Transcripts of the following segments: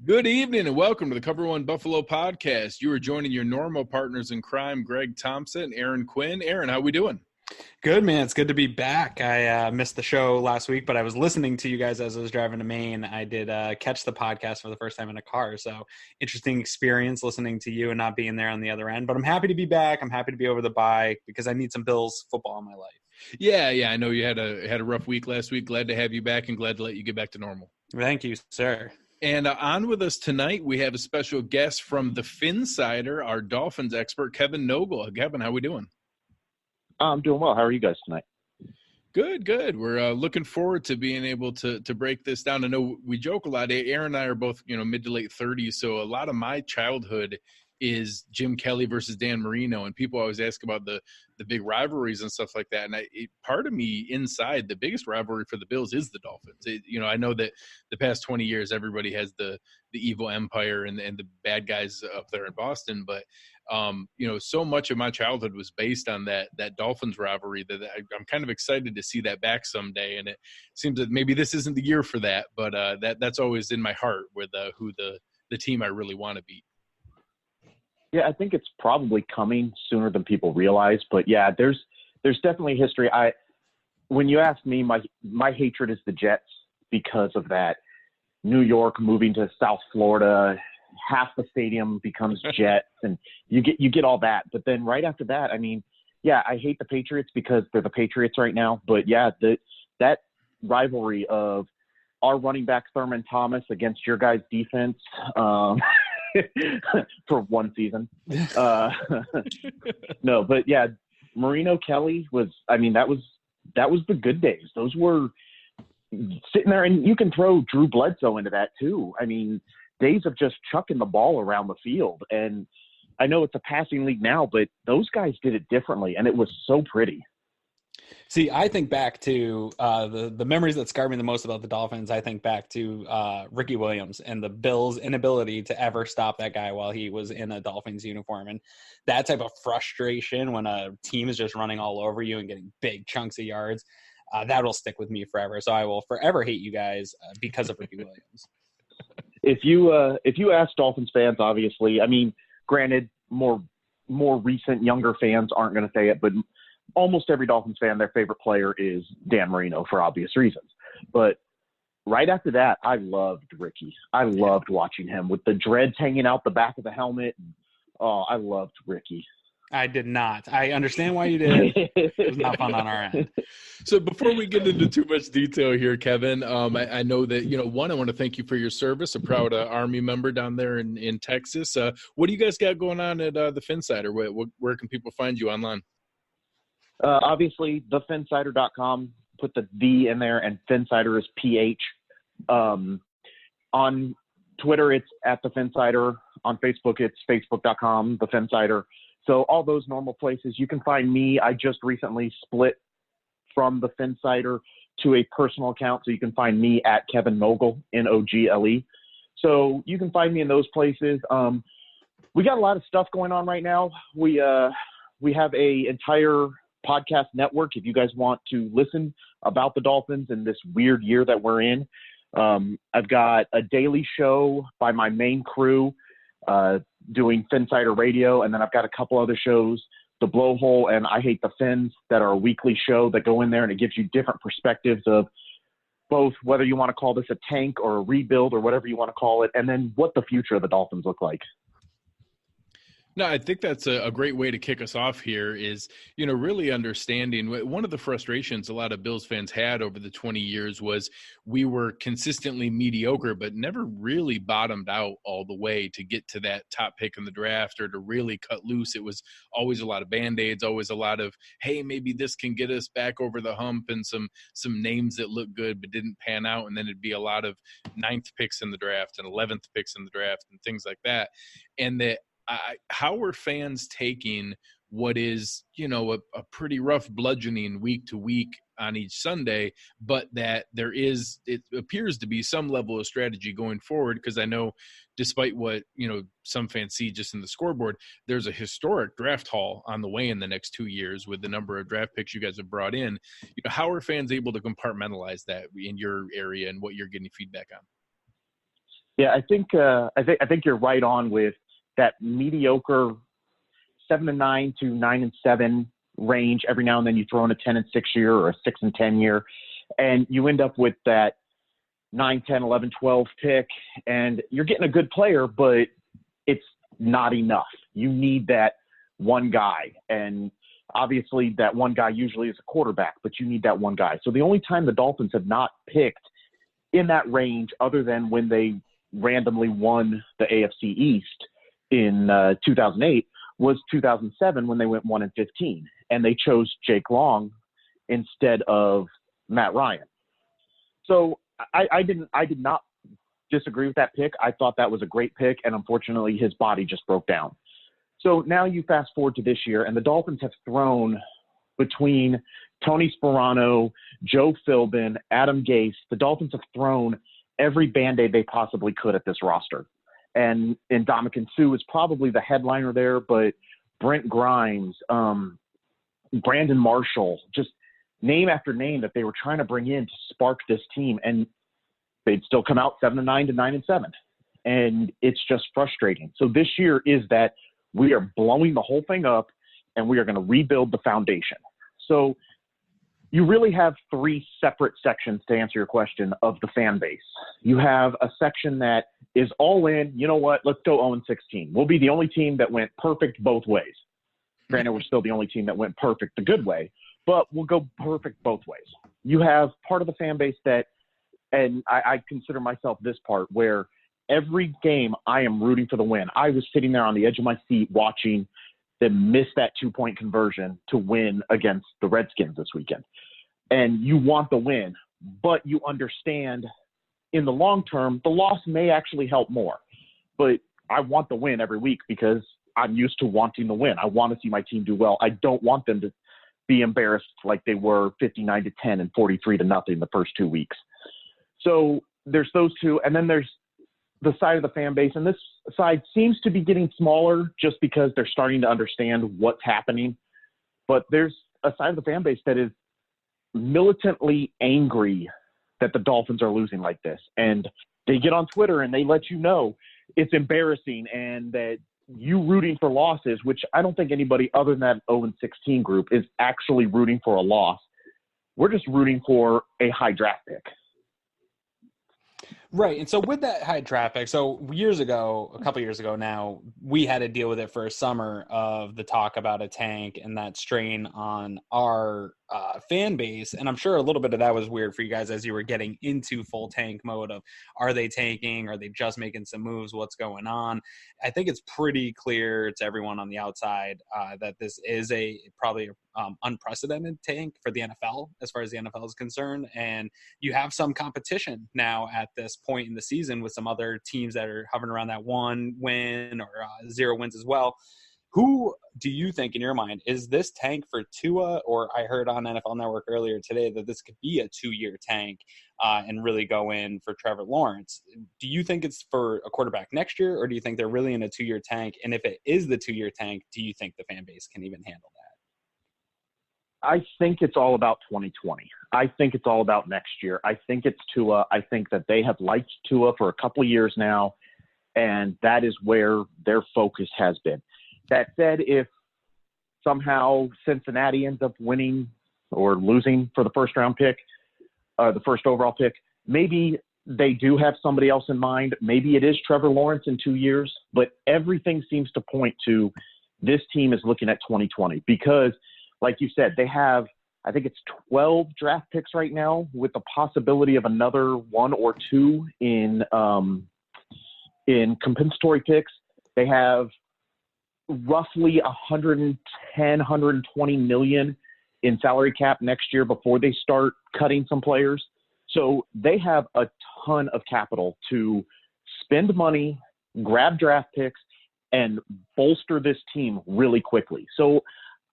Good evening and welcome to the Cover One Buffalo podcast. You are joining your normal partners in crime, Greg Thompson, Aaron Quinn. Aaron, how we doing? Good, man. It's good to be back. I missed the show last week, but I was listening to you guys as I was driving to Maine. I did catch the podcast for the first time in a car, so interesting experience listening to you and not being there on the other end. But I'm happy to be back. I'm happy to be over the bye because I need some Bills football in my life. Yeah. I know you had a rough week last week. Glad to have you back and glad to let you get back to normal. Thank you, sir. And on with us tonight, we have a special guest from the Phinsider, our Dolphins expert, Kevin Noble. Kevin, how we doing? I'm doing well. How are you guys tonight? Good. We're looking forward to being able to break this down. I know we joke a lot. Aaron and I are both, mid to late 30s, so a lot of my childhood is Jim Kelly versus Dan Marino, and people always ask about the big rivalries and stuff like that. And part of me inside, the biggest rivalry for the Bills is the Dolphins. I know that the past 20 years, everybody has the evil empire and the bad guys up there in Boston, but so much of my childhood was based on that Dolphins rivalry that I'm kind of excited to see that back someday. And it seems that maybe this isn't the year for that, but that's always in my heart with who the team I really want to beat. Yeah, I think it's probably coming sooner than people realize. But yeah, there's definitely history. When you ask me, my hatred is the Jets because of that. New York moving to South Florida, half the stadium becomes Jets, and you get all that. But then right after that, I hate the Patriots because they're the Patriots right now. But yeah, that rivalry of our running back Thurman Thomas against your guys' defense. For one season. No, but yeah, Marino Kelly that was the good days. Those were sitting there, and you can throw Drew Bledsoe into that too. Days of just chucking the ball around the field. And I know it's a passing league now, but those guys did it differently, and it was so pretty. See, I think back to the memories that scarred me the most about the Dolphins. I think back to Ricky Williams and the Bills' inability to ever stop that guy while he was in a Dolphins uniform. And that type of frustration when a team is just running all over you and getting big chunks of yards, that will stick with me forever. So I will forever hate you guys because of Ricky Williams. If you ask Dolphins fans, obviously, granted, more recent, younger fans aren't going to say it, but almost every Dolphins fan, their favorite player is Dan Marino for obvious reasons. But right after that, I loved Ricky. I loved watching him with the dreads hanging out the back of the helmet. Oh, I loved Ricky. I did not. I understand why you did. It was not fun on our end. So before we get into too much detail here, Kevin, I know that, I want to thank you for your service, a proud Army member down there in Texas. What do you guys got going on at the Phinsider? Where can people find you online? Obviously, thephinsider.com, put the V in there, and Phinsider is PH. On Twitter, it's at the Phinsider. On Facebook, it's facebook.com, the Phinsider. So all those normal places, you can find me. I just recently split from the Phinsider to a personal account, so you can find me at Kevin Nogle, Nogle. So you can find me in those places. We got a lot of stuff going on right now. We have a entire podcast network if you guys want to listen about the Dolphins in this weird year that we're in. I've got a daily show by my main crew doing Phinsider Radio, and then I've got a couple other shows, The Blowhole and I Hate the Fins, that are a weekly show that go in there, and it gives you different perspectives of both whether you want to call this a tank or a rebuild or whatever you want to call it, and then what the future of the Dolphins look like. No, I think that's a great way to kick us off here is, really understanding one of the frustrations a lot of Bills fans had over the 20 years was we were consistently mediocre, but never really bottomed out all the way to get to that top pick in the draft or to really cut loose. It was always a lot of Band-Aids, always a lot of, hey, maybe this can get us back over the hump and some names that look good but didn't pan out. And then it'd be a lot of 9th picks in the draft and 11th picks in the draft and things like that. And that, how are fans taking what is, a pretty rough bludgeoning week to week on each Sunday, but that it appears to be some level of strategy going forward? Because I know despite what, some fans see just in the scoreboard, there's a historic draft haul on the way in the next 2 years with the number of draft picks you guys have brought in. How are fans able to compartmentalize that in your area and what you're getting feedback on? Yeah, I think you're right on with that mediocre 7-9 to 9-7 range. Every now and then you throw in a 10-6 year or a 6-10 year, and you end up with that 9, 10, 11, 12 pick, and you're getting a good player, but it's not enough. You need that one guy, and obviously that one guy usually is a quarterback, but you need that one guy. So the only time the Dolphins have not picked in that range, other than when they randomly won the AFC East in 2008, was 2007 when they went 1-15, and they chose Jake Long instead of Matt Ryan. So I did not disagree with that pick. I thought that was a great pick, and unfortunately his body just broke down. So now you fast forward to this year, and the Dolphins have thrown between Tony Sperano, Joe Philbin, Adam Gase. The Dolphins have thrown every Band-Aid they possibly could at this roster. And Ndamukong Suh is probably the headliner there, but Brent Grimes, Brandon Marshall, just name after name that they were trying to bring in to spark this team, and they'd still come out 7-9 to 9-7. And it's just frustrating. So this year is that we are blowing the whole thing up, and we are going to rebuild the foundation. So you really have three separate sections, to answer your question, of the fan base. You have a section that is all in, you know what, let's go 0-16. We'll be the only team that went perfect both ways. Granted, we're still the only team that went perfect the good way, but we'll go perfect both ways. You have part of the fan base that, and I consider myself this part, where every game I am rooting for the win. I was sitting there on the edge of my seat watching them miss that 2-point conversion to win against the Redskins this weekend. And you want the win, but you understand in the long term, the loss may actually help more. But I want the win every week because I'm used to wanting the win. I want to see my team do well. I don't want them to be embarrassed like they were 59-10 and 43-0 the first 2 weeks. So there's those two. And then there's the side of the fan base, and this side seems to be getting smaller just because they're starting to understand what's happening. But there's a side of the fan base that is militantly angry that the Dolphins are losing like this. And they get on Twitter and they let you know it's embarrassing and that you rooting for losses, which I don't think anybody other than that 0-16 group is actually rooting for a loss. We're just rooting for a high draft pick. Right. And so with that high draft pick, so a couple years ago now, we had to deal with it for a summer of the talk about a tank and that strain on our fan base. And I'm sure a little bit of that was weird for you guys as you were getting into full tank mode of, are they tanking? Are they just making some moves? What's going on? I think it's pretty clear to everyone on the outside that this is probably unprecedented tank for the NFL as far as the NFL is concerned. And you have some competition now at this point in the season with some other teams that are hovering around that 1 win or 0 wins as well. Who do you think, in your mind, is this tank for Tua? Or I heard on NFL Network earlier today that this could be a 2-year tank and really go in for Trevor Lawrence. Do you think it's for a quarterback next year, or do you think they're really in a 2-year tank? And if it is the 2-year tank, do you think the fan base can even handle that? I think it's all about 2020. I think it's all about next year. I think it's Tua. I think that they have liked Tua for a couple of years now, and that is where their focus has been. That said, if somehow Cincinnati ends up winning or losing for the first round pick, the first overall pick, maybe they do have somebody else in mind. Maybe it is Trevor Lawrence in 2 years, but everything seems to point to this team is looking at 2020 because, like you said, they have, I think it's 12 draft picks right now with the possibility of another 1 or 2 in compensatory picks. They have roughly 110, 120 million in salary cap next year before they start cutting some players. So they have a ton of capital to spend money, grab draft picks, and bolster this team really quickly. So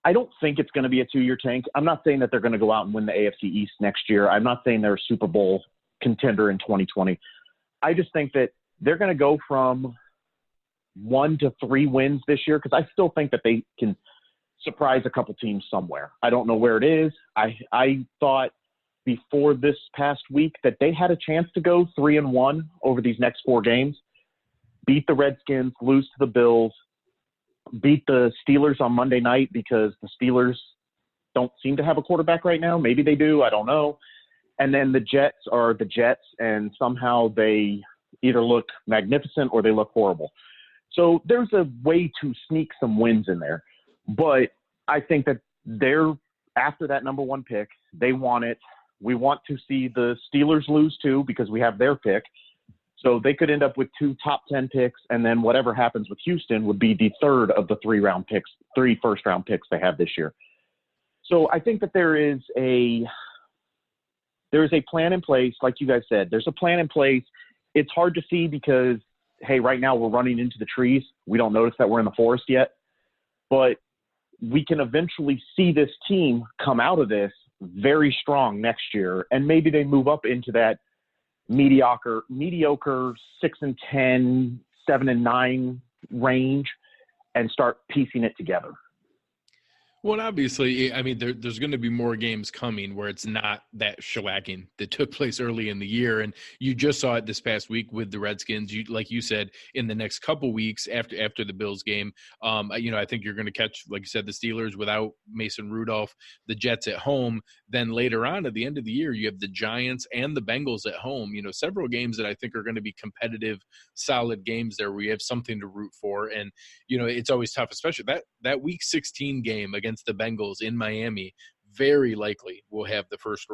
I don't think it's going to be a 2-year tank. I'm not saying that they're going to go out and win the AFC East next year. I'm not saying they're a Super Bowl contender in 2020. I just think that they're going to go from 1 to 3 wins this year because I still think that they can surprise a couple teams somewhere. I don't know where it is. I thought before this past week that they had a chance to go 3-1 over these next 4 games, beat the Redskins, lose to the Bills, beat the Steelers on Monday night because the Steelers don't seem to have a quarterback right now. Maybe they do. I don't know. And then the Jets are the Jets, and somehow they either look magnificent or they look horrible. So there's a way to sneak some wins in there. But I think that they're after that number 1 pick, they want it. We want to see the Steelers lose too because we have their pick. So they could end up with 2 top 10 picks, and then whatever happens with Houston would be the third of the 3 first-round picks they have this year. So I think that there is a plan in place, like you guys said. There's a plan in place. It's hard to see because, hey, right now we're running into the trees. We don't notice that we're in the forest yet. But we can eventually see this team come out of this very strong next year, and maybe they move up into that mediocre 6-10, 7-9 range and start piecing it together. Well, obviously, I mean, there's going to be more games coming where it's not that shellacking that took place early in the year. And you just saw it this past week with the Redskins. Like you said, in the next couple weeks after the Bills game, I think you're going to catch, like you said, the Steelers without Mason Rudolph, the Jets at home. Then later on at the end of the year, you have the Giants and the Bengals at home. Several games that I think are going to be competitive, solid games there where you have something to root for. And, it's always tough, especially that Week 16 game against the Bengals in Miami, very likely will have the first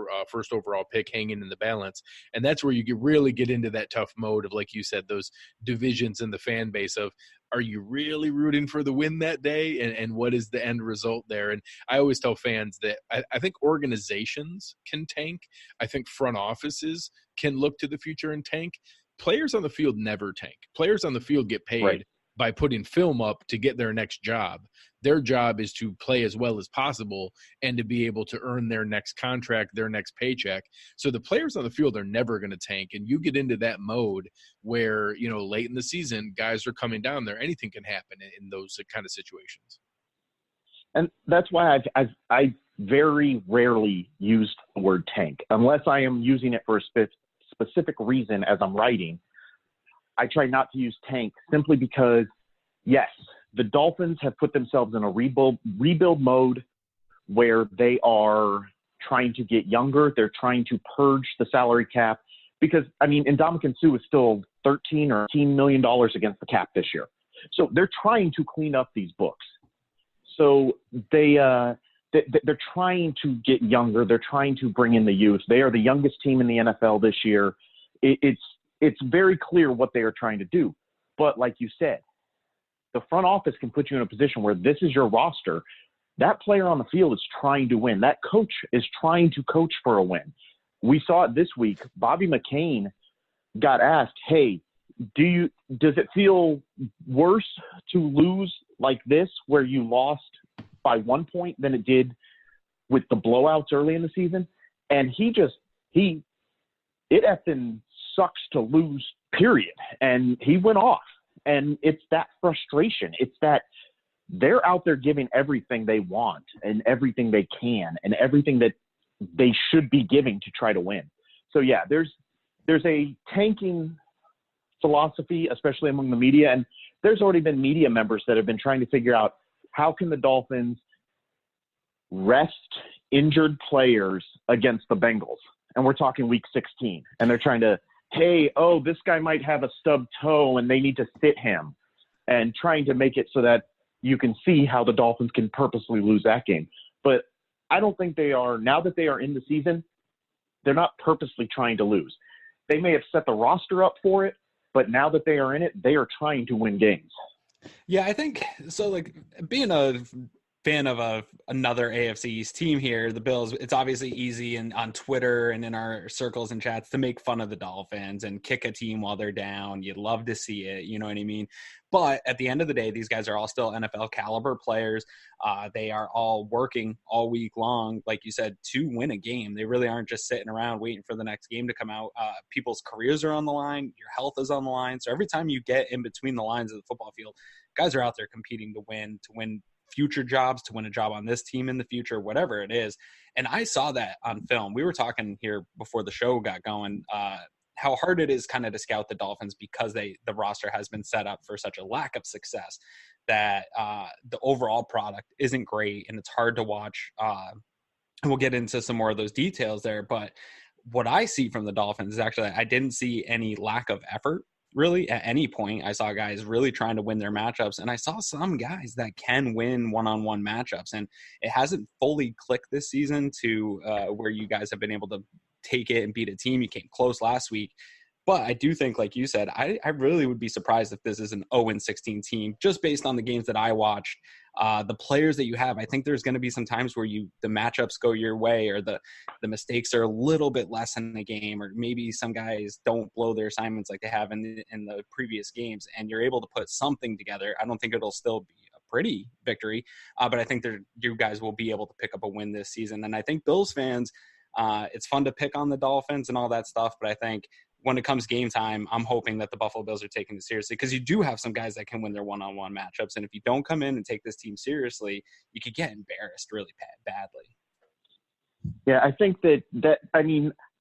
overall pick hanging in the balance. And that's where you really get into that tough mode of, like you said, those divisions in the fan base of, are you really rooting for the win that day? And what is the end result there? And I always tell fans that I think organizations can tank. I think front offices can look to the future and tank. Players on the field never tank. Players on the field get paid right. by putting film up to get their next job. Their job is to play as well as possible and to be able to earn their next contract, their next paycheck. So the players on the field are never going to tank. And you get into that mode where, late in the season, guys are coming down there. Anything can happen in those kind of situations. And that's why I very rarely use the word tank, unless I am using it for a specific reason as I'm writing. I try not to use tank simply because, yes, the Dolphins have put themselves in a rebuild mode where they are trying to get younger. They're trying to purge the salary cap because, Ndamukong Suh is still $13 or $18 million against the cap this year. So they're trying to clean up these books. So they're trying to get younger. They're trying to bring in the youth. They are the youngest team in the NFL this year. It's very clear what they are trying to do. But like you said, the front office can put you in a position where this is your roster. That player on the field is trying to win. That coach is trying to coach for a win. We saw it this week. Bobby McCain got asked, hey, does it feel worse to lose like this where you lost by 1 point than it did with the blowouts early in the season? And it effing sucks to lose, period. And he went off. And it's that frustration. It's that they're out there giving everything they want and everything they can and everything that they should be giving to try to win. So, yeah, there's a tanking philosophy, especially among the media. And there's already been media members that have been trying to figure out how can the Dolphins rest injured players against the Bengals. And we're talking Week 16. And they're trying to, hey, this guy might have a stubbed toe and they need to sit him, and trying to make it so that you can see how the Dolphins can purposely lose that game. But I don't think they are, now that they are in the season, they're not purposely trying to lose. They may have set the roster up for it, but now that they are in it, they are trying to win games. Yeah, I think so. Like, being a fan of another AFC East team here, the Bills, it's obviously easy and on Twitter and in our circles and chats to make fun of the Dolphins and kick a team while they're down. You'd love to see it, you know what I mean? But at the end of the day, these guys are all still NFL caliber players. They are all working all week long, like you said, to win a game. They really aren't just sitting around waiting for the next game to come out. People's careers are on the line. Your health is on the line. So every time you get in between the lines of the football field, guys are out there competing to win future jobs, to win a job on this team in the future, whatever it is. And I saw that on film. We were talking here before the show got going, how hard it is kind of to scout the Dolphins because the roster has been set up for such a lack of success that the overall product isn't great and it's hard to watch. And we'll get into some more of those details there. But what I see from the Dolphins is actually I didn't see any lack of effort really at any point. I saw guys really trying to win their matchups, and I saw some guys that can win one-on-one matchups, and it hasn't fully clicked this season to where you guys have been able to take it and beat a team. You came close last week, but I do think, like you said, I really would be surprised if this is an 0-16 team just based on the games that I watched. The players that you have, I think there's going to be some times where the matchups go your way, or the mistakes are a little bit less in the game, or maybe some guys don't blow their assignments like they have in the previous games, and you're able to put something together. I don't think it'll still be a pretty victory, but I think you guys will be able to pick up a win this season. And I think Bills fans, it's fun to pick on the Dolphins and all that stuff, but I think when it comes game time, I'm hoping that the Buffalo Bills are taking it seriously, because you do have some guys that can win their one-on-one matchups. And if you don't come in and take this team seriously, you could get embarrassed really badly. Yeah, I think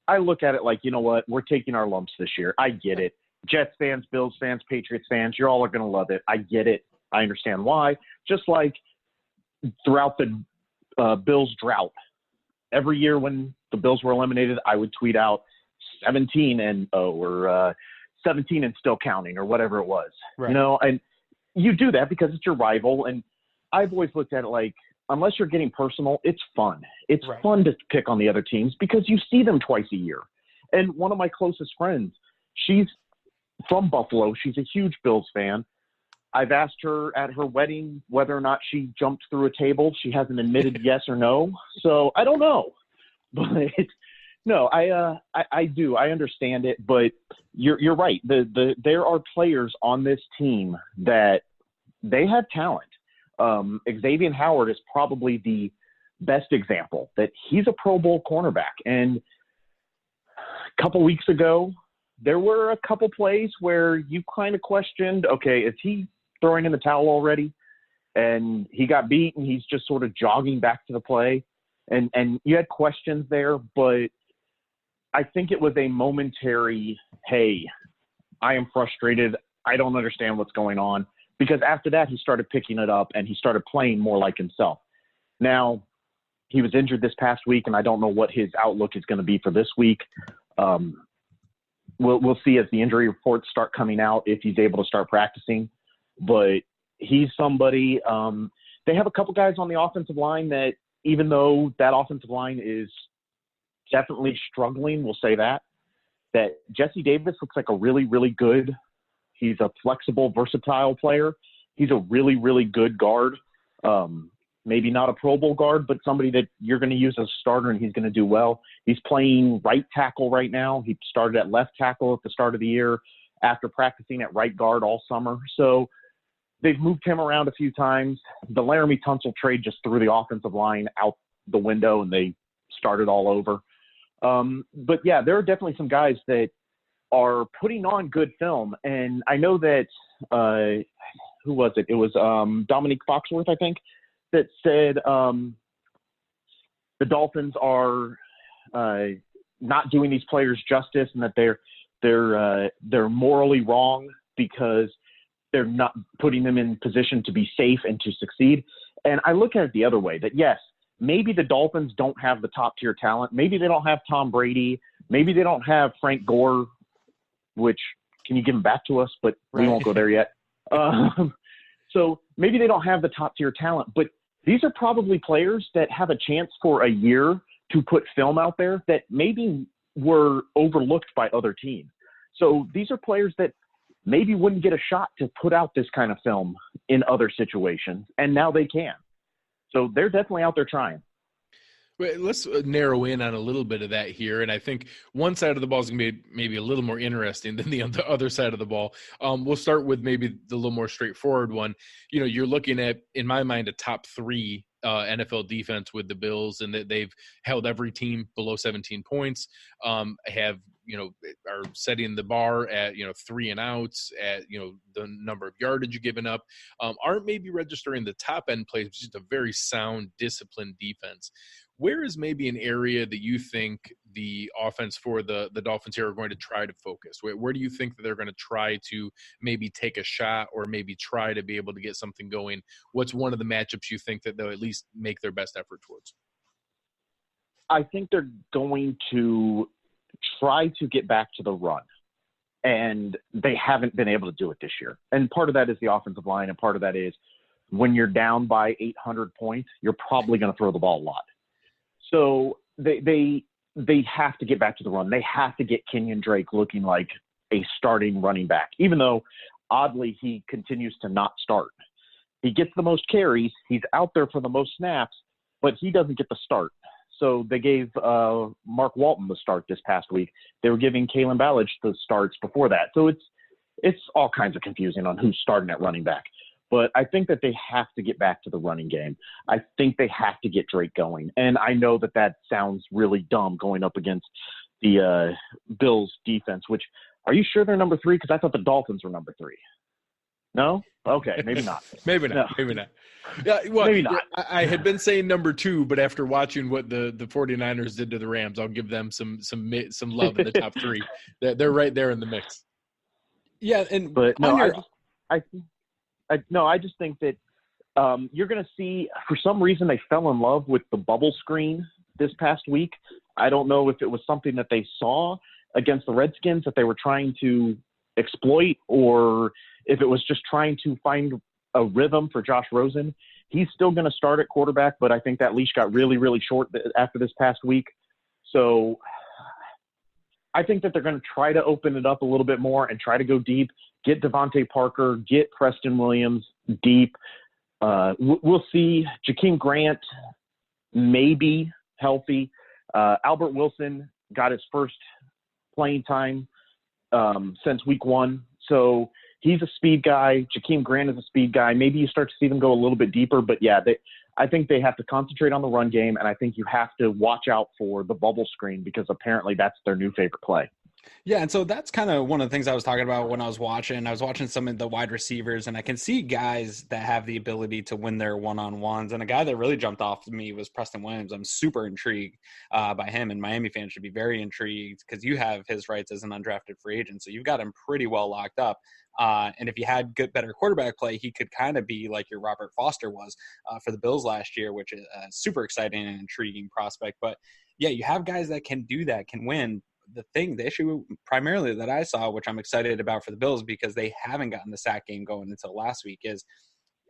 I look at it like, you know what, we're taking our lumps this year. I get it. Jets fans, Bills fans, Patriots fans, you're all going to love it. I get it. I understand why. Just like throughout the Bills drought, every year when the Bills were eliminated, I would tweet out 17-0 or 17 and still counting, or whatever it was. Right. You know, and you do that because it's your rival. And I've always looked at it like, unless you're getting personal, it's fun. It's fun to pick on the other teams because you see them twice a year. And one of my closest friends, she's from Buffalo. She's a huge Bills fan. I've asked her at her wedding whether or not she jumped through a table. She hasn't admitted yes or no. So I don't know. But no, I do. I understand it. But you're right. There are players on this team that they have talent. Xavier Howard is probably the best example that he's a Pro Bowl cornerback. And a couple weeks ago, there were a couple plays where you kind of questioned, okay, is he throwing in the towel already? And he got beat and he's just sort of jogging back to the play. And you had questions there, but I think it was a momentary, hey, I am frustrated. I don't understand what's going on. Because after that, he started picking it up and he started playing more like himself. Now, he was injured this past week, and I don't know what his outlook is going to be for this week. We'll see as the injury reports start coming out if he's able to start practicing. But he's somebody they have a couple guys on the offensive line that, even though that offensive line is definitely struggling, we'll say that Jesse Davis looks like a really, really good – he's a flexible, versatile player. He's a really, really good guard. Maybe not a Pro Bowl guard, but somebody that you're going to use as a starter and he's going to do well. He's playing right tackle right now. He started at left tackle at the start of the year after practicing at right guard all summer. So they've moved him around a few times. The Laramie Tunsil trade just threw the offensive line out the window and they started all over. But yeah, there are definitely some guys that are putting on good film. And I know that, who was it? It was Dominique Foxworth, I think, that said the Dolphins are not doing these players justice and that they're morally wrong because they're not putting them in position to be safe and to succeed. And I look at it the other way, that yes, maybe the Dolphins don't have the top tier talent. Maybe they don't have Tom Brady. Maybe they don't have Frank Gore, which, can you give him back to us? But we won't go there yet. So maybe they don't have the top tier talent, but these are probably players that have a chance for a year to put film out there that maybe were overlooked by other teams. So these are players that maybe wouldn't get a shot to put out this kind of film in other situations, and now they can. So they're definitely out there trying. Let's narrow in on a little bit of that here. And I think one side of the ball is going to be maybe a little more interesting than the other side of the ball. We'll start with maybe the little more straightforward one. You know, you're looking at, in my mind, a top three NFL defense with the Bills, and that they've held every team below 17 points, have, are setting the bar at, 3 and outs, at, the number of yardage you're giving up, aren't maybe registering the top end plays, which is a very sound, disciplined defense. Where is maybe an area that you think the offense for the Dolphins here are going to try to focus? Where do you think that they're going to try to maybe take a shot or maybe try to be able to get something going? What's one of the matchups you think that they'll at least make their best effort towards? I think they're going to try to get back to the run, and they haven't been able to do it this year. And part of that is the offensive line, and part of that is when you're down by 800 points, you're probably going to throw the ball a lot. So they have to get back to the run. They have to get Kenyon Drake looking like a starting running back, even though, oddly, he continues to not start. He gets the most carries. He's out there for the most snaps, but he doesn't get the start. So they gave Mark Walton the start this past week. They were giving Kalen Ballage the starts before that. So it's all kinds of confusing on who's starting at running back. But I think that they have to get back to the running game. I think they have to get Drake going. And I know that sounds really dumb going up against the Bills defense, which, are you sure they're number 3? Because I thought the Dolphins were number 3. No? Okay, maybe not. Maybe not. No. Maybe not. Yeah, well, maybe not. I had been saying number 2, but after watching what the 49ers did to the Rams, I'll give them some love in the top 3. They're right there in the mix. Yeah, but no, I just think that you're going to see, for some reason, they fell in love with the bubble screen this past week. I don't know if it was something that they saw against the Redskins that they were trying to exploit, or if it was just trying to find a rhythm for Josh Rosen. He's still going to start at quarterback, but I think that leash got really, really short after this past week. So I think that they're going to try to open it up a little bit more and try to go deep, get Devontae Parker, get Preston Williams deep. We'll see. Jakeem Grant may be healthy. Albert Wilson got his first playing time since week 1. So he's a speed guy. Jakeem Grant is a speed guy. Maybe you start to see them go a little bit deeper. But, yeah, I think they have to concentrate on the run game, and I think you have to watch out for the bubble screen because apparently that's their new favorite play. Yeah, and so that's kind of one of the things I was talking about when I was watching. I was watching some of the wide receivers, and I can see guys that have the ability to win their one-on-ones. And a guy that really jumped off to me was Preston Williams. I'm super intrigued by him, and Miami fans should be very intrigued because you have his rights as an undrafted free agent. So you've got him pretty well locked up. And if he had better quarterback play, he could kind of be like your Robert Foster was for the Bills last year, which is a super exciting and intriguing prospect. But, yeah, you have guys that can do that, can win. The issue primarily that I saw, which I'm excited about for the Bills because they haven't gotten the sack game going until last week, is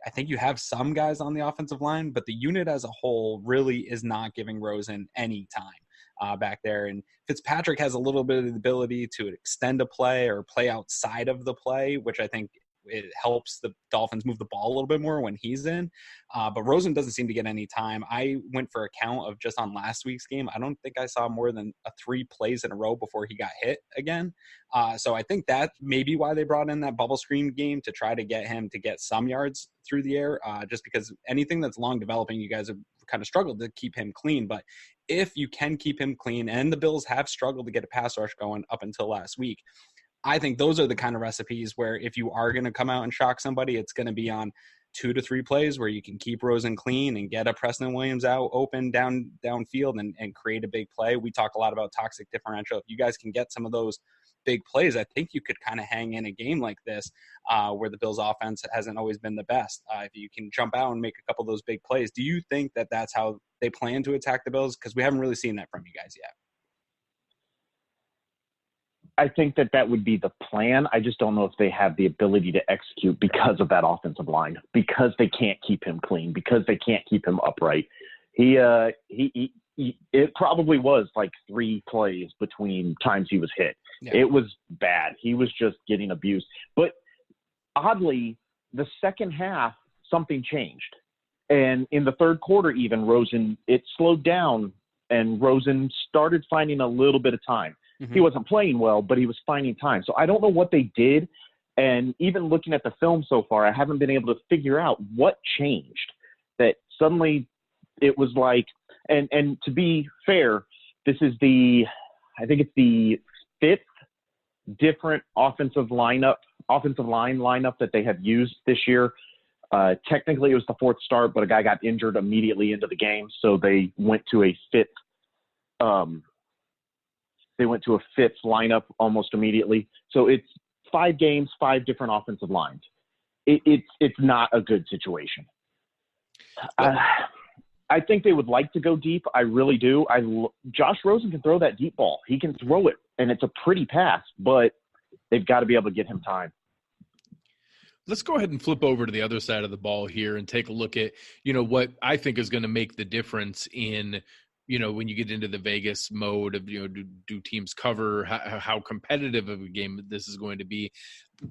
I think you have some guys on the offensive line, but the unit as a whole really is not giving Rosen any time back there. And Fitzpatrick has a little bit of the ability to extend a play or play outside of the play, which I think it helps the Dolphins move the ball a little bit more when he's in. But Rosen doesn't seem to get any time. I went for a count of just on last week's game. I don't think I saw more than 3 plays in a row before he got hit again. So I think that may be why they brought in that bubble screen game to try to get him to get some yards through the air, just because anything that's long developing, you guys have kind of struggled to keep him clean. But if you can keep him clean, and the Bills have struggled to get a pass rush going up until last week, I think those are the kind of recipes where if you are going to come out and shock somebody, it's going to be on 2 to 3 plays where you can keep Rosen clean and get a Preston Williams out open downfield and create a big play. We talk a lot about toxic differential. If you guys can get some of those big plays, I think you could kind of hang in a game like this where the Bills offense hasn't always been the best. If you can jump out and make a couple of those big plays, do you think that that's how they plan to attack the Bills? Because we haven't really seen that from you guys yet. I think that would be the plan. I just don't know if they have the ability to execute because of that offensive line, because they can't keep him clean, because they can't keep him upright. It probably was like 3 plays between times he was hit. Yeah. It was bad. He was just getting abused. But oddly, the second half, something changed. And in the third quarter, even it slowed down and Rosen started finding a little bit of time. He wasn't playing well, but he was finding time. So I don't know what they did. And even looking at the film so far, I haven't been able to figure out what changed. That suddenly it was like, and to be fair, this is I think it's the fifth different offensive line lineup that they have used this year. Technically, it was the fourth start, but a guy got injured immediately into the game, so they went to a fifth. They went to a fifth lineup almost immediately. So it's 5 games, 5 different offensive lines. It's not a good situation. I think they would like to go deep. I really do. Josh Rosen can throw that deep ball. He can throw it, and it's a pretty pass, but they've got to be able to get him time. Let's go ahead and flip over to the other side of the ball here and take a look at, what I think is going to make the difference in, when you get into the Vegas mode of, do teams cover, how competitive of a game this is going to be.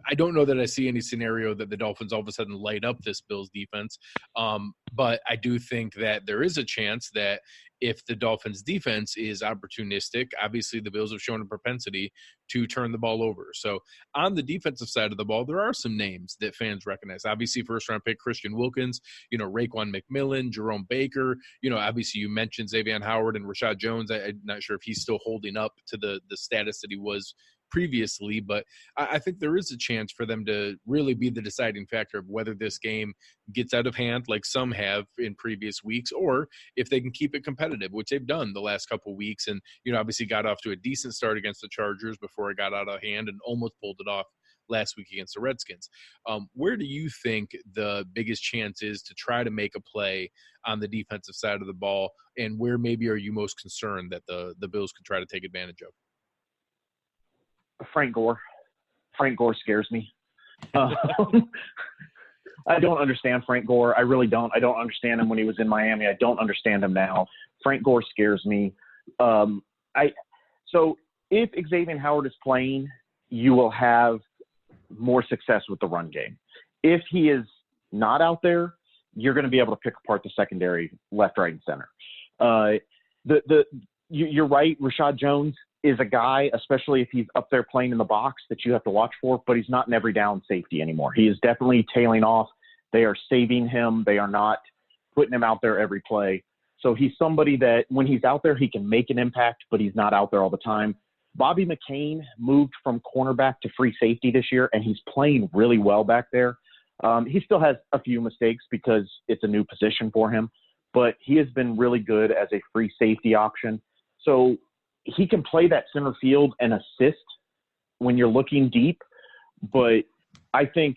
I don't know that I see any scenario that the Dolphins all of a sudden light up this Bills defense. But I do think that there is a chance that if the Dolphins defense is opportunistic, obviously the Bills have shown a propensity to turn the ball over. So on the defensive side of the ball, there are some names that fans recognize. Obviously, first-round pick Christian Wilkins, Raekwon McMillan, Jerome Baker. Obviously you mentioned Xavier Howard and Rashad Jones. I'm not sure if he's still holding up to the status that he was previously, but I think there is a chance for them to really be the deciding factor of whether this game gets out of hand like some have in previous weeks, or if they can keep it competitive, which they've done the last couple of weeks. And, obviously got off to a decent start against the Chargers before it got out of hand and almost pulled it off last week against the Redskins. Where do you think the biggest chance is to try to make a play on the defensive side of the ball, and where maybe are you most concerned that the Bills could try to take advantage of? Frank Gore. Frank Gore scares me. I don't understand Frank Gore. I really don't. I don't understand him when he was in Miami. I don't understand him now. Frank Gore scares me. So if Xavier Howard is playing, you will have more success with the run game. If he is not out there, you're going to be able to pick apart the secondary left, right, and center. You're right. Rashad Jones is a guy, especially if he's up there playing in the box, that you have to watch for, but he's not an every down safety anymore. He is definitely tailing off. They are saving him. They are not putting him out there every play. So he's somebody that when he's out there, he can make an impact, but he's not out there all the time. Bobby McCain moved from cornerback to free safety this year, and he's playing really well back there. He still has a few mistakes because it's a new position for him, but he has been really good as a free safety option. So he can play that center field and assist when you're looking deep. But I think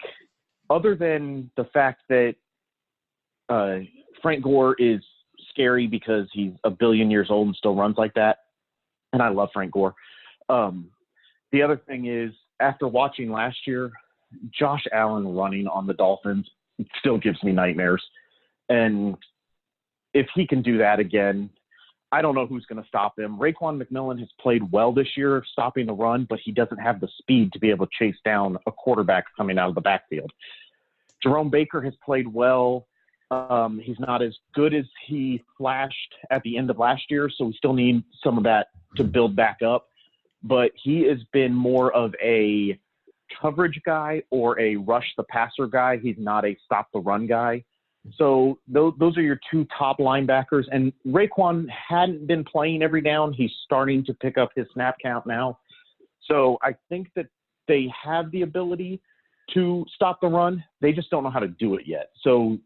other than the fact that Frank Gore is scary because he's a billion years old and still runs like that, and I love Frank Gore. The other thing is, after watching last year, Josh Allen running on the Dolphins still gives me nightmares. And if he can do that again, I don't know who's going to stop him. Raekwon McMillan has played well this year stopping the run, but he doesn't have the speed to be able to chase down a quarterback coming out of the backfield. Jerome Baker has played well. He's not as good as he flashed at the end of last year, so we still need some of that to build back up. But he has been more of a coverage guy or a rush the passer guy. He's not a stop the run guy. So those are your 2 top linebackers. And Raekwon hadn't been playing every down. He's starting to pick up his snap count now. So I think that they have the ability to stop the run. They just don't know how to do it yet. So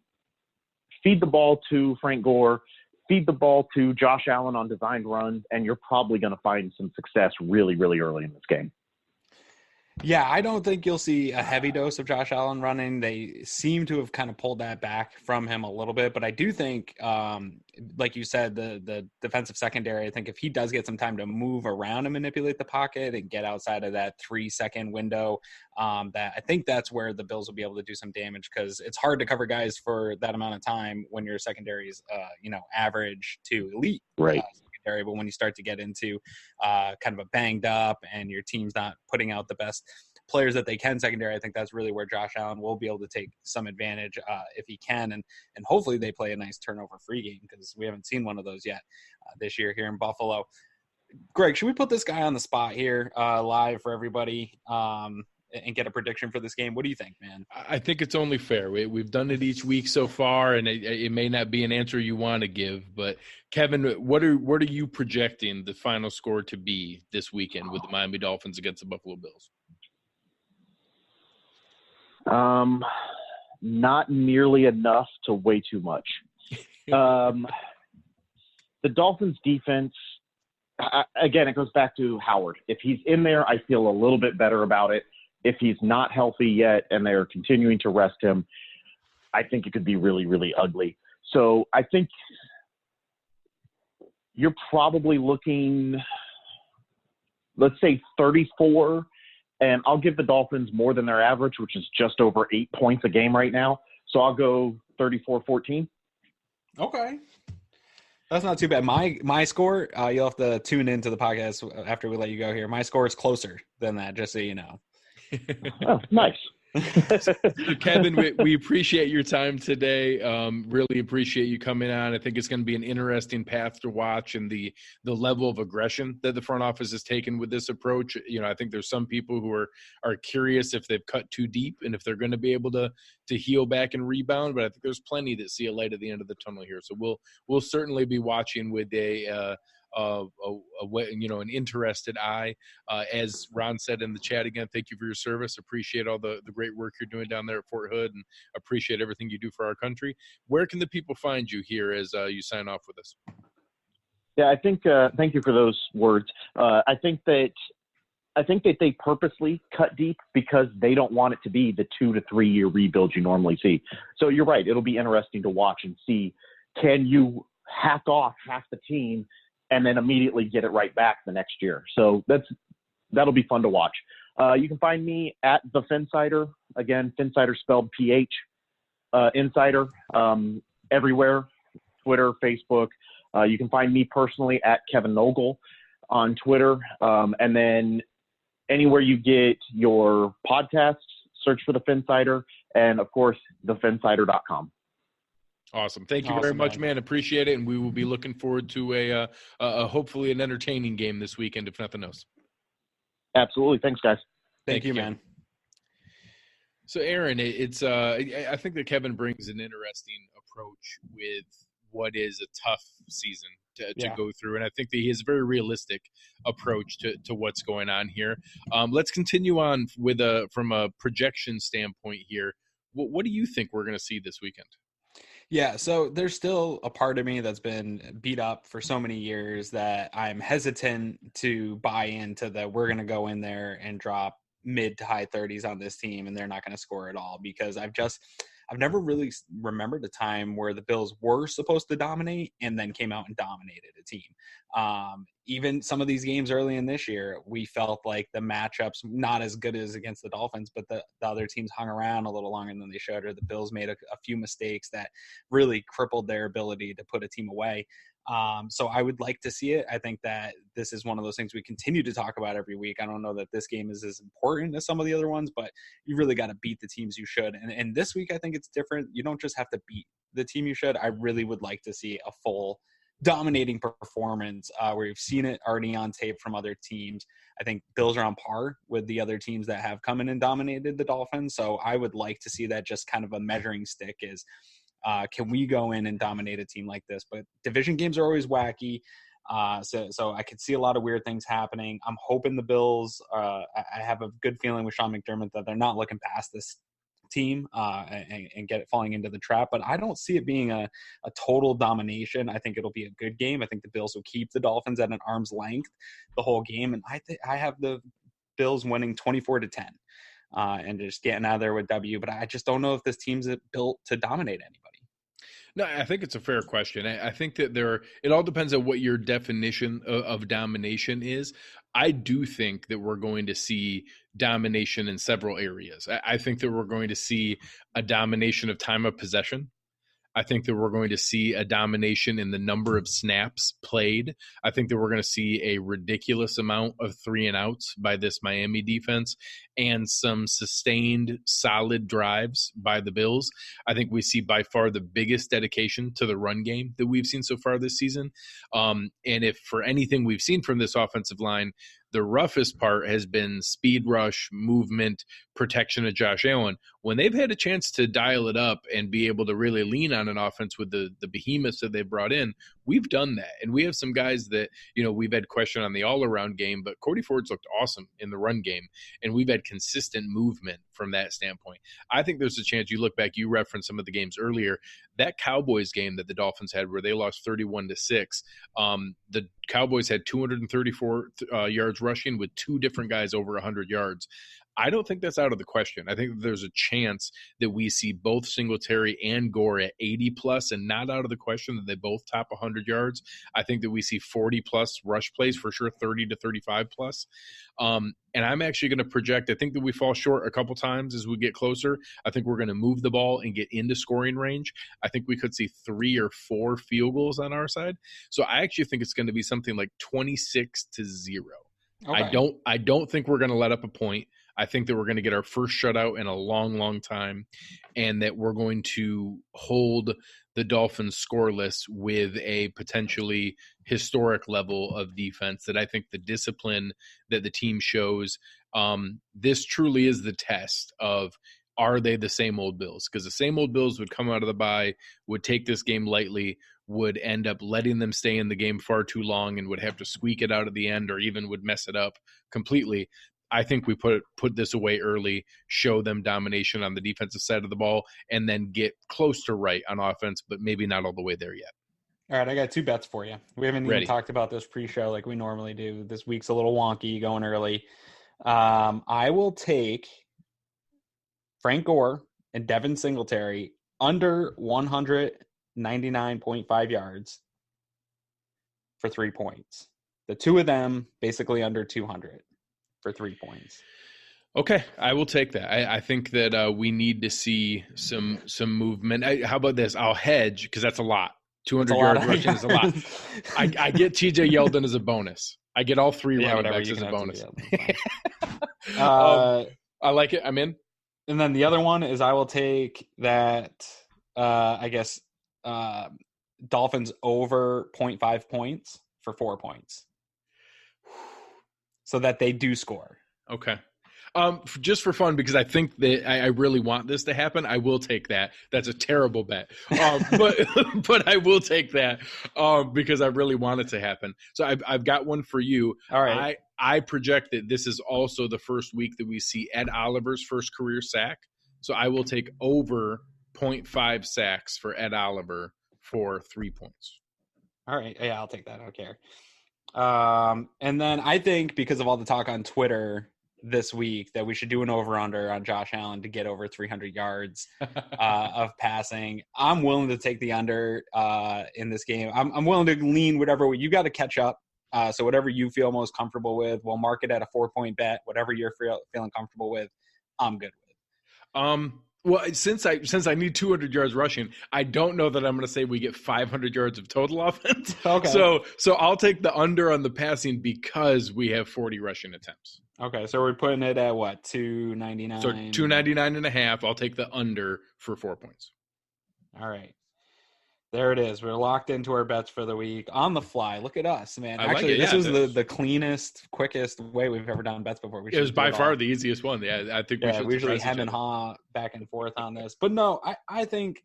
feed the ball to Frank Gore, feed the ball to Josh Allen on designed runs, and you're probably going to find some success really, really early in this game. Yeah, I don't think you'll see a heavy dose of Josh Allen running. They seem to have kind of pulled that back from him a little bit, but I do think, like you said, the defensive secondary, I think if he does get some time to move around and manipulate the pocket and get outside of that 3-second window, that I think that's where the Bills will be able to do some damage, because it's hard to cover guys for that amount of time when your secondary is, average to elite. Right. But when you start to get into kind of a banged up and your team's not putting out the best players that they can secondary, I think that's really where Josh Allen will be able to take some advantage if he can. And hopefully they play a nice turnover-free game, because we haven't seen one of those yet this year here in Buffalo. Greg, should we put this guy on the spot here live for everybody? and get a prediction for this game? What do you think, man? I think it's only fair. We've done it each week so far, and it may not be an answer you want to give. But Kevin, what are you projecting the final score to be this weekend with the Miami Dolphins against the Buffalo Bills? Not nearly enough to way too much. The Dolphins defense, again, it goes back to Howard. If he's in there, I feel a little bit better about it. If he's not healthy yet and they're continuing to rest him, I think it could be really, really ugly. So I think you're probably looking, let's say 34, and I'll give the Dolphins more than their average, which is just over 8 points a game right now. So I'll go 34-14. Okay. That's not too bad. My score, you'll have to tune into the podcast after we let you go here. My score is closer than that, just so you know. Oh, nice. So Kevin, we appreciate your time today. Really appreciate you coming on. I think it's going to be an interesting path to watch, and the level of aggression that the front office has taken with this approach. I think there's some people who are curious if they've cut too deep and if they're going to be able to heal back and rebound. But I think there's plenty that see a light at the end of the tunnel here. So we'll certainly be watching with an interested eye. As Ron said in the chat, again, thank you for your service. Appreciate all the great work you're doing down there at Fort Hood, and appreciate everything you do for our country. Where can the people find you here as you sign off with us? Yeah, I think thank you for those words. I think that they purposely cut deep because they don't want it to be the 2 to 3 year rebuild you normally see. So you're right. It'll be interesting to watch and see, can you hack off half the team and then immediately get it right back the next year. So that'll be fun to watch. You can find me at the Phinsider. Again, Phinsider spelled PH. Insider everywhere, Twitter, Facebook. You can find me personally at Kevin Nogel on Twitter. And then anywhere you get your podcasts, search for the Phinsider, and of course, thephinsider.com. Awesome. Thank you very much, man. Appreciate it. And we will be looking forward to a hopefully an entertaining game this weekend, if nothing else. Absolutely. Thanks, guys. Thank you, man. So, Aaron, it's I think that Kevin brings an interesting approach with what is a tough season to go through. And I think that he has a very realistic approach to what's going on here. Let's continue on with from a projection standpoint here. What do you think we're going to see this weekend? Yeah, so there's still a part of me that's been beat up for so many years that I'm hesitant to buy into that we're going to go in there and drop mid to high 30s on this team and they're not going to score at all, because I've never really remembered a time where the Bills were supposed to dominate and then came out and dominated a team. Even some of these games early in this year, we felt like the matchups not as good as against the Dolphins, but the other teams hung around a little longer than they should, or the Bills made a few mistakes that really crippled their ability to put a team away. So I would like to see it. I think that this is one of those things we continue to talk about every week. I don't know that this game is as important as some of the other ones, but you really got to beat the teams you should. And this week, I think it's different. You don't just have to beat the team you should. I really would like to see a full dominating performance where you've seen it already on tape from other teams. I think Bills are on par with the other teams that have come in and dominated the Dolphins. So I would like to see that just kind of a measuring stick is, can we go in and dominate a team like this? But division games are always wacky. So I could see a lot of weird things happening. I'm hoping the Bills, I have a good feeling with Sean McDermott that they're not looking past this team and get it falling into the trap. But I don't see it being a total domination. I think it'll be a good game. I think the Bills will keep the Dolphins at an arm's length the whole game. And I have the Bills winning 24-10. And just getting out of there with W. But I just don't know if this team's built to dominate anybody. No, I think it's a fair question. I think that it all depends on what your definition of domination is. I do think that we're going to see domination in several areas. I think that we're going to see a domination of time of possession. I think that we're going to see a domination in the number of snaps played. I think that we're going to see a ridiculous amount of 3-and-outs by this Miami defense and some sustained solid drives by the Bills. I think we see by far the biggest dedication to the run game that we've seen so far this season. And if for anything we've seen from this offensive line, The roughest part has been speed rush, movement, protection of Josh Allen. When they've had a chance to dial it up and be able to really lean on an offense with the behemoths that they brought in, we've done that. And we have some guys that, we've had question on the all-around game, but Cody Ford's looked awesome in the run game, and we've had consistent movement from that standpoint. I think there's a chance, you look back, you referenced some of the games earlier, that Cowboys game that the Dolphins had where they lost 31-6, the Cowboys had 234 yards rushing with two different guys over 100 yards. I don't think that's out of the question. I think there's a chance that we see both Singletary and Gore at 80-plus, and not out of the question that they both top 100 yards. I think that we see 40-plus rush plays for sure, 30 to 35-plus. And I'm actually going to project, I think that we fall short a couple times as we get closer. I think we're going to move the ball and get into scoring range. I think we could see 3 or 4 field goals on our side. So I actually think it's going to be something like 26-0. Okay. I don't think we're going to let up a point. I think that we're going to get our first shutout in a long, long time, and that we're going to hold the Dolphins scoreless with a potentially historic level of defense. That I think the discipline that the team shows, this truly is the test of, are they the same old Bills? Because the same old Bills would come out of the bye, would take this game lightly, would end up letting them stay in the game far too long, and would have to squeak it out at the end, or even would mess it up completely. I think we put this away early, show them domination on the defensive side of the ball, and then get close to right on offense, but maybe not all the way there yet. All right, I got 2 bets for you. We haven't even talked about this pre-show like we normally do. This week's a little wonky, going early. I will take Frank Gore and Devin Singletary under 199.5 yards for 3 points. The two of them basically under 200. For 3 points. Okay, I will take that. I think that we need to see some movement. How about this? I'll hedge, because that's a lot. 200 yards rushing is a lot. I get TJ Yeldon as a bonus. I get all 3 running backs as a bonus. I like it. I'm in. And then the other one is I will take that, Dolphins over 0.5 points for 4 points. So that they do score. Okay. Just for fun, because I think that I really want this to happen, I will take that. That's a terrible bet. But I will take that because I really want it to happen. So I've got one for you. All right. I project that this is also the first week that we see Ed Oliver's first career sack. So I will take over 0.5 sacks for Ed Oliver for 3 points. All right. Yeah, I'll take that. I don't care. And then I think because of all the talk on Twitter this week that we should do an over-under on Josh Allen to get over 300 yards of passing. I'm willing to take the under in this game. I'm willing to lean whatever way. You got to catch up. So whatever you feel most comfortable with, we'll mark it at a 4-point bet. Whatever you're feeling comfortable with, I'm good with. Well, since I need 200 yards rushing, I don't know that I'm going to say we get 500 yards of total offense. Okay. So I'll take the under on the passing because we have 40 rushing attempts. Okay, so we're putting it at what, 299? So 299.5. I'll take the under for 4 points. All right. There it is. We're locked into our bets for the week on the fly. Look at us, man. Actually, this was the cleanest, quickest way we've ever done bets before. It was by far the easiest one. Yeah, I think we usually hem and haw back and forth on this. But no, I think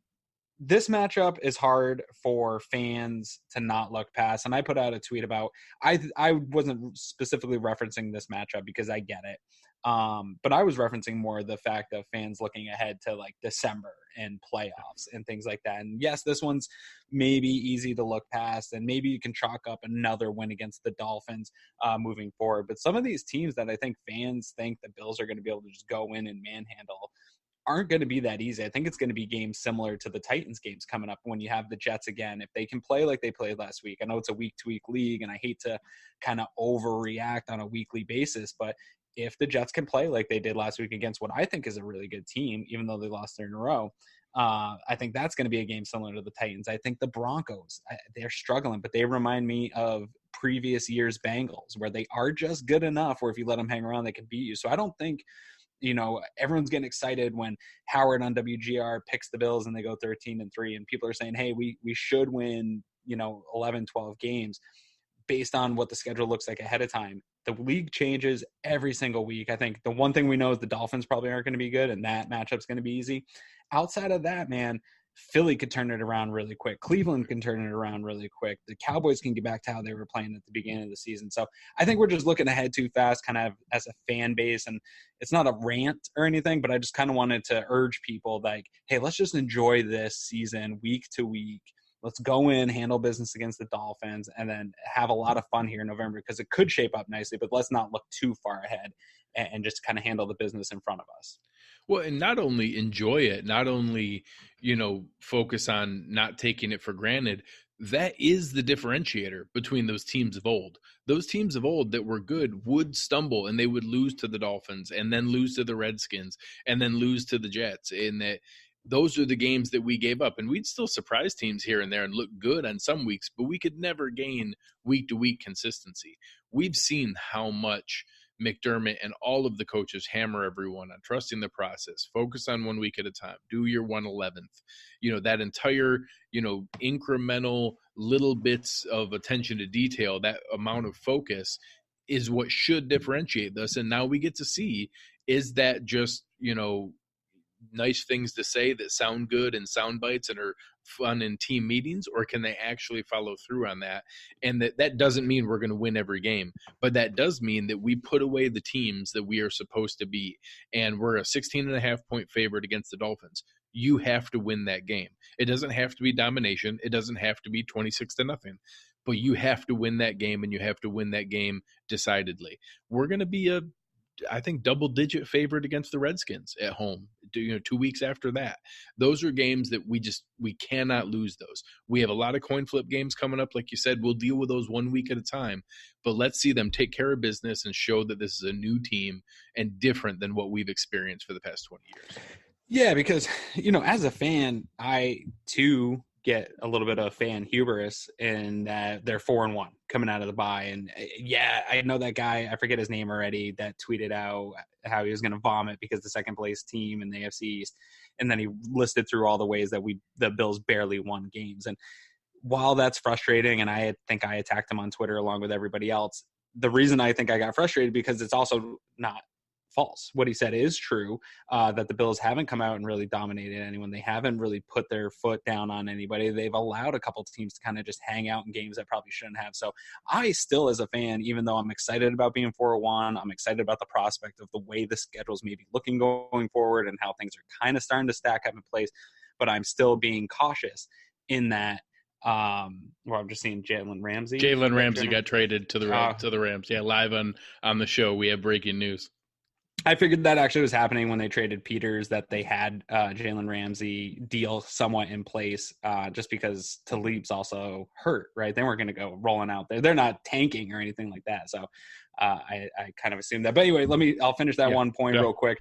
this matchup is hard for fans to not look past. And I put out a tweet about I wasn't specifically referencing this matchup because I get it. But I was referencing more the fact of fans looking ahead to like December and playoffs and things like that. And yes, this one's maybe easy to look past, and maybe you can chalk up another win against the Dolphins moving forward. But some of these teams that I think fans think the Bills are going to be able to just go in and manhandle aren't going to be that easy. I think it's going to be games similar to the Titans games coming up when you have the Jets again. If they can play like they played last week, I know it's a week-to-week league, and I hate to kind of overreact on a weekly basis, but if the Jets can play like they did last week against what I think is a really good team, even though they lost 3 in a row, I think that's going to be a game similar to the Titans. I think the Broncos, they're struggling, but they remind me of previous year's Bengals, where they are just good enough where if you let them hang around, they can beat you. So I don't think, everyone's getting excited when Howard on WGR picks the Bills and they go 13-3, and people are saying, hey, we should win, 11, 12 games based on what the schedule looks like ahead of time. the league changes every single week. I think the one thing we know is the Dolphins probably aren't going to be good, and that matchup's going to be easy. Outside of that, man, Philly could turn it around really quick. Cleveland can turn it around really quick. The Cowboys can get back to how they were playing at the beginning of the season. So I think we're just looking ahead too fast, kind of as a fan base. And it's not a rant or anything, but I just kind of wanted to urge people like, hey, let's just enjoy this season week to week. Let's go in, handle business against the Dolphins, and then have a lot of fun here in November, because it could shape up nicely, but let's not look too far ahead and just kind of handle the business in front of us. Well, and not only enjoy it, not only, focus on not taking it for granted. That is the differentiator between those teams of old. Those teams of old that were good would stumble and they would lose to the Dolphins and then lose to the Redskins and then lose to the Jets. And that those are the games that we gave up. And we'd still surprise teams here and there and look good on some weeks, but we could never gain week-to-week consistency. We've seen how much McDermott and all of the coaches hammer everyone on trusting the process, focus on 1 week at a time, do your 1/11th, that entire, incremental little bits of attention to detail, that amount of focus is what should differentiate us. And now we get to see, is that just, nice things to say that sound good in sound bites and are fun in team meetings, or can they actually follow through on that? And that doesn't mean we're going to win every game, but that does mean that we put away the teams that we are supposed to be. And we're a 16.5-point favorite against the Dolphins. You have to win that game. It doesn't have to be domination. It doesn't have to be 26-0, but you have to win that game, and you have to win that game decidedly. We're going to be I think double-digit favorite against the Redskins at home, 2 weeks after that. Those are games that we cannot lose those. We have a lot of coin flip games coming up. Like you said, we'll deal with those 1 week at a time, but let's see them take care of business and show that this is a new team and different than what we've experienced for the past 20 years. Yeah, because, as a fan, I too get a little bit of fan hubris in that they're 4-1 coming out of the bye. And yeah, I know that guy, I forget his name already, that tweeted out how he was going to vomit because the second place team in the AFC East. And then he listed through all the ways that the Bills barely won games. And while that's frustrating, and I think I attacked him on Twitter along with everybody else, the reason I think I got frustrated because it's also not false. What he said is true, that the Bills haven't come out and really dominated anyone. They haven't really put their foot down on anybody. They've allowed a couple of teams to kind of just hang out in games that probably shouldn't have. So I still, as a fan, even though I'm excited about being 4-1, I'm excited about the prospect of the way the schedule's maybe looking going forward and how things are kind of starting to stack up in place, but I'm still being cautious in that. I'm just seeing Jalen Ramsey. Jalen Ramsey got traded to the Rams. Yeah, live on the show, we have breaking news. I figured that actually was happening when they traded Peters, that they had Jalen Ramsey deal somewhat in place, just because Talib's also hurt, right? They weren't going to go rolling out there. They're not tanking or anything like that. So I kind of assumed that. But anyway, I'll finish that one point real quick.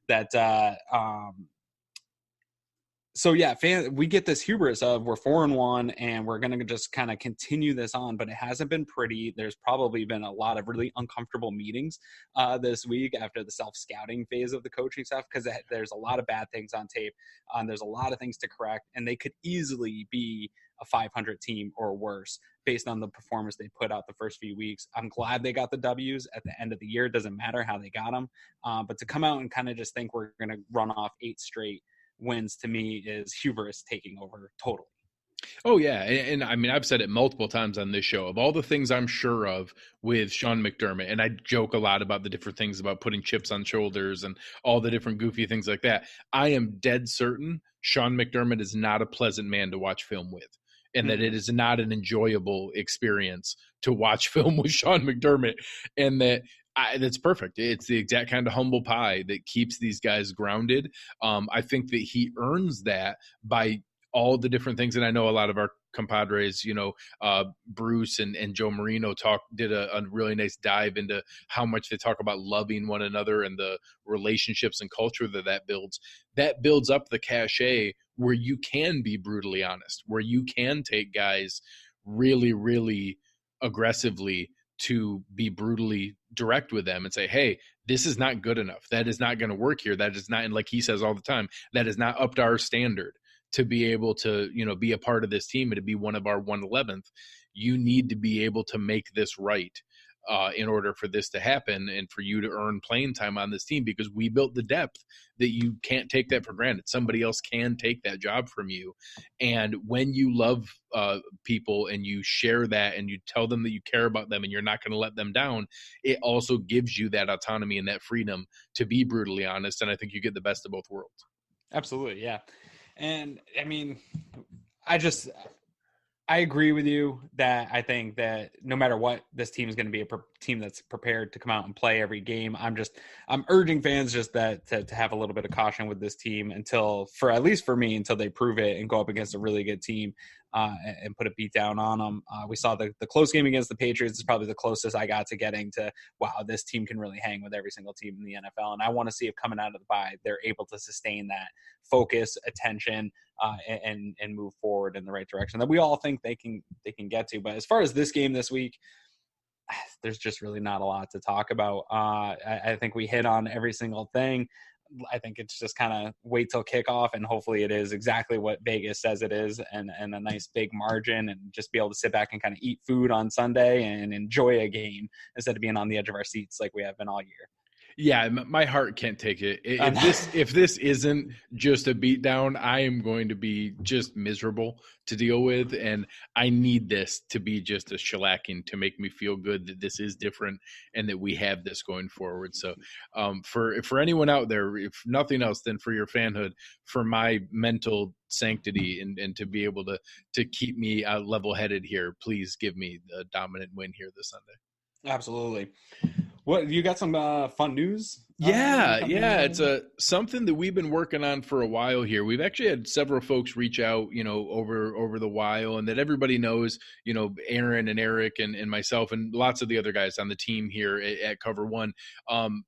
That So yeah, we get this hubris of we're 4-1 and we're going to just kind of continue this on, but it hasn't been pretty. There's probably been a lot of really uncomfortable meetings this week after the self-scouting phase of the coaching staff, because there's a lot of bad things on tape. There's a lot of things to correct, and they could easily be a 500 team or worse based on the performance they put out the first few weeks. I'm glad they got the W's at the end of the year. It doesn't matter how they got them, but to come out and kind of just think we're going to run off 8 straight wins, to me, is hubris taking over totally. Oh, yeah. And I mean, I've said it multiple times on this show. Of all the things I'm sure of with Sean McDermott, and I joke a lot about the different things about putting chips on shoulders and all the different goofy things like that, I am dead certain Sean McDermott is not a pleasant man to watch film with, and that it is not an enjoyable experience to watch film with Sean McDermott, and that's perfect. It's the exact kind of humble pie that keeps these guys grounded. I think that he earns that by all the different things. And I know a lot of our compadres, Bruce and Joe Marino did a really nice dive into how much they talk about loving one another and the relationships and culture that builds. That builds up the cachet where you can be brutally honest, where you can take guys really, really aggressively to be brutally direct with them and say, hey, this is not good enough. That is not going to work here. That is not, and like he says all the time, that is not up to our standard to be able to, be a part of this team and to be one of our 111th. You need to be able to make this right. in order for this to happen and for you to earn playing time on this team, because we built the depth that you can't take that for granted. Somebody else can take that job from you. And when you love people and you share that and you tell them that you care about them and you're not going to let them down, it also gives you that autonomy and that freedom to be brutally honest. And I think you get the best of both worlds. Absolutely. Yeah. And I mean, I agree with you that I think that no matter what, this team is going to be a team that's prepared to come out and play every game. I'm urging fans just that to have a little bit of caution with this team until they prove it and go up against a really good team and put a beat down on them. We saw the close game against the Patriots is probably the closest I got to getting to, wow, this team can really hang with every single team in the NFL. And I want to see if coming out of the bye, they're able to sustain that focus, attention, and move forward in the right direction that we all think they can get to. But as far as this game this week, there's just really not a lot to talk about. I think we hit on every single thing. I think it's just kind of wait till kickoff, and hopefully it is exactly what Vegas says it is, and a nice big margin, and just be able to sit back and kind of eat food on Sunday and enjoy a game instead of being on the edge of our seats like we have been all year. Yeah, my heart can't take it. If this isn't just a beatdown, I am going to be just miserable to deal with, and I need this to be just a shellacking to make me feel good that this is different and that we have this going forward. So, for anyone out there, if nothing else, then for your fanhood, for my mental sanctity and to be able to keep me level-headed here, please give me the dominant win here this Sunday. Absolutely. What, you got some fun news? Yeah, it's something that we've been working on for a while here. We've actually had several folks reach out, over the while, and that everybody knows, Aaron and Eric and myself and lots of the other guys on the team here at Cover One.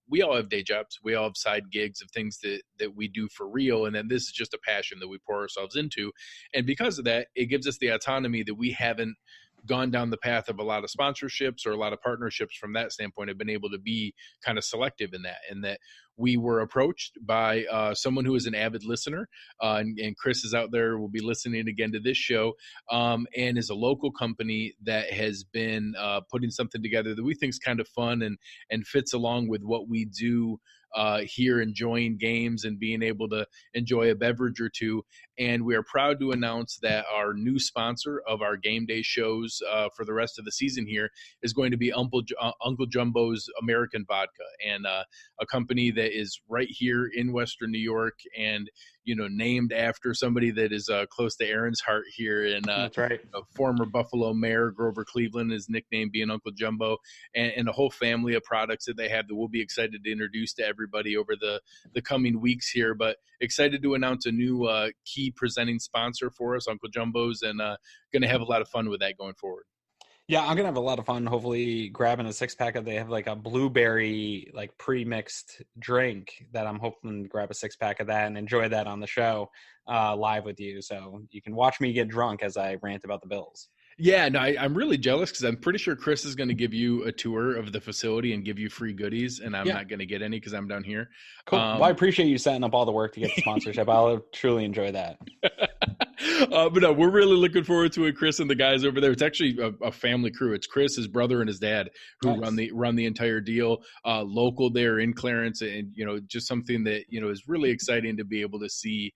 We all have day jobs. We all have side gigs of things that we do for real, and then this is just a passion that we pour ourselves into. And because of that, it gives us the autonomy that we haven't gone down the path of a lot of sponsorships or a lot of partnerships from that standpoint. Have been able to be kind of selective in that, and that we were approached by someone who is an avid listener, and Chris is out there, will be listening again to this show, and is a local company that has been putting something together that we think is kind of fun and fits along with what we do here, enjoying games and being able to enjoy a beverage or two. And we are proud to announce that our new sponsor of our game day shows for the rest of the season here is going to be Uncle Jumbo's American Vodka, and a company that is right here in Western New York, and named after somebody that is close to Aaron's heart here. And that's right. Former Buffalo Mayor Grover Cleveland, his nickname being Uncle Jumbo, and a whole family of products that they have that we'll be excited to introduce to everybody over the coming weeks here. But excited to announce a new key presenting sponsor for us, Uncle Jumbo's, and going to have a lot of fun with that going forward. Yeah, I'm going to have a lot of fun, hopefully grabbing a 6-pack of, they have like a blueberry, like pre-mixed drink that I'm hoping to grab a 6-pack of that and enjoy that on the show live with you. So you can watch me get drunk as I rant about the Bills. Yeah, no, I'm really jealous because I'm pretty sure Chris is going to give you a tour of the facility and give you free goodies, and I'm not going to get any because I'm down here. Cool. Well, I appreciate you setting up all the work to get the sponsorship. I'll truly enjoy that. But no, we're really looking forward to it, Chris and the guys over there. It's actually a family crew. It's Chris, his brother, and his dad who run the entire deal. Local there in Clarence, and just something that is really exciting to be able to see.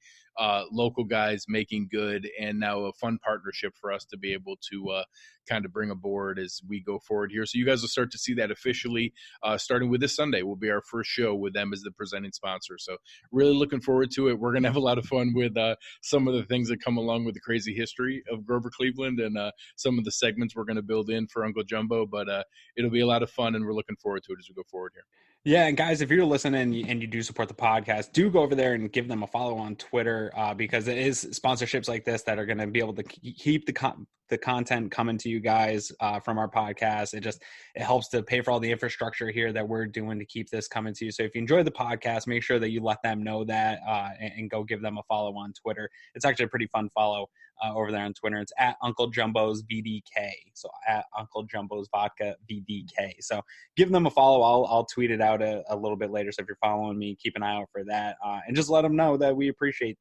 Local guys making good, and now a fun partnership for us to be able to kind of bring aboard as we go forward here. So you guys will start to see that officially starting with this Sunday. Will be our first show with them as the presenting sponsor. So really looking forward to it. We're going to have a lot of fun with some of the things that come along with the crazy history of Grover Cleveland, and some of the segments we're going to build in for Uncle Jumbo. But it'll be a lot of fun, and we're looking forward to it as we go forward here. Yeah, and guys, if you're listening and you do support the podcast, do go over there and give them a follow on Twitter, because it is sponsorships like this that are going to be able to keep the content coming to you guys from our podcast. It helps to pay for all the infrastructure here that we're doing to keep this coming to you. So if you enjoy the podcast, make sure that you let them know that and go give them a follow on Twitter. It's actually a pretty fun follow over there on Twitter. It's at Uncle Jumbo's VDK. So at Uncle Jumbo's Vodka VDK. So give them a follow. I'll tweet it out a little bit later. So if you're following me, keep an eye out for that. And just let them know that we appreciate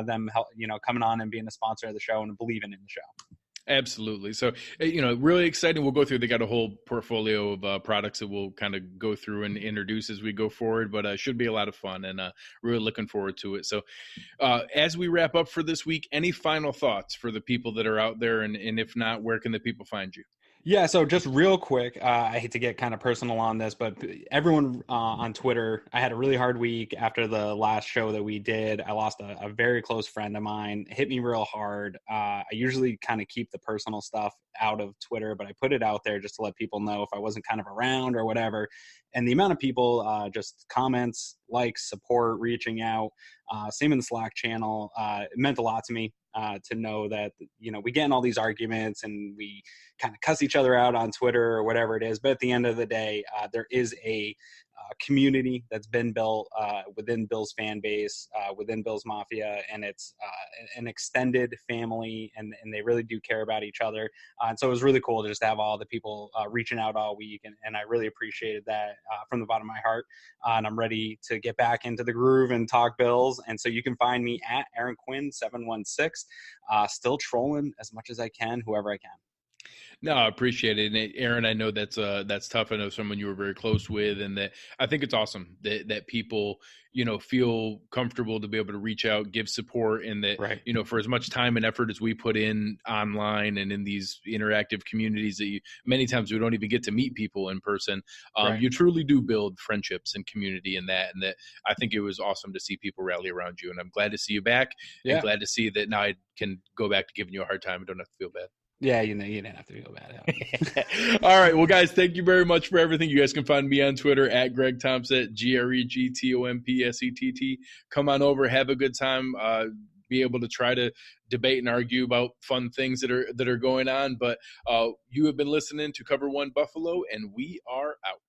them coming on and being a sponsor of the show and believing in the show. Absolutely. So, really exciting. We'll go through. They got a whole portfolio of products that we'll kind of go through and introduce as we go forward, but should be a lot of fun, and really looking forward to it. So as we wrap up for this week, any final thoughts for the people that are out there? And if not, where can the people find you? Yeah, so just real quick, I hate to get kind of personal on this, but everyone on Twitter, I had a really hard week after the last show that we did. I lost a very close friend of mine. It hit me real hard. I usually kind of keep the personal stuff out of Twitter, but I put it out there just to let people know if I wasn't kind of around or whatever. And the amount of people, just comments, likes, support, reaching out, same in the Slack channel, it meant a lot to me. To know that, we get in all these arguments and we kind of cuss each other out on Twitter or whatever it is. But at the end of the day, there is a community that's been built within Bills fan base, within Bills Mafia, and it's an extended family, and they really do care about each other. And so it was really cool to just have all the people reaching out all week, and I really appreciated that from the bottom of my heart. And I'm ready to get back into the groove and talk Bills. And so you can find me at Aaron Quinn 716, still trolling as much as I can, whoever I can. No, I appreciate it. And Aaron, I know that's tough. I know someone you were very close with, and that I think it's awesome that people, feel comfortable to be able to reach out, give support, and that, right. For as much time and effort as we put in online and in these interactive communities that many times we don't even get to meet people in person. Right. You truly do build friendships and community in that. And that I think it was awesome to see people rally around you, and I'm glad to see you back and glad to see that now I can go back to giving you a hard time and don't have to feel bad. Yeah, you didn't have to feel bad. All right. Well, guys, thank you very much for everything. You guys can find me on Twitter at Greg Thompsett, GregTompsett. Come on over, have a good time, be able to try to debate and argue about fun things that are going on. But you have been listening to Cover One Buffalo, and we are out.